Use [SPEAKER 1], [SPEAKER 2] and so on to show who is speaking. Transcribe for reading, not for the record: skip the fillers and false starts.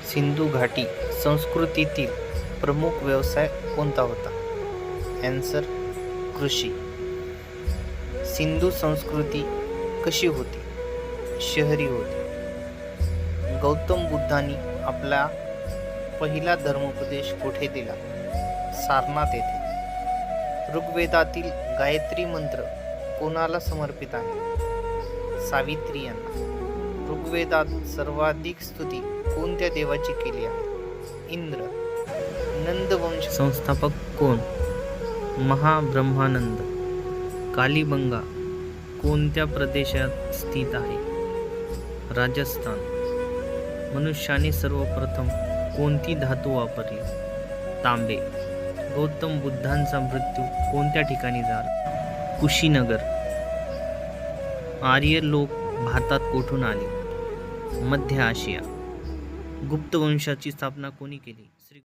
[SPEAKER 1] सिंधू घाटी संस्कृतीतील प्रमुख व्यवसाय कोणता होता? ॲन्सर कृषी. सिंधू संस्कृती कशी होती? शहरी होती. गौतम बुद्धांनी आपला पहिला धर्मोपदेश कुठे दिला? सारनाथ येथे. ऋग्वेदातील गायत्री मंत्र कोणाला समर्पित आहे? सावित्री यांना. ऋग्वेदात सर्वाधिक स्तुती कोणत्या देवाची केली आहे? इंद्र. नंदवंश संस्थापक कोण? महाब्रह्मानंद. कालीबंगा कोणत्या प्रदेशात स्थित आहे? राजस्थान. मनुष्याने सर्वप्रथम कोणती धातू वापरली? तांबे. गौतम बुद्धांचा मृत्यू कोणत्या ठिकाणी झाला? कुशीनगर. आर्य लोक भारतात कुठून आले? मध्य आशिया. गुप्त वंशाची स्थापना कोणी केली?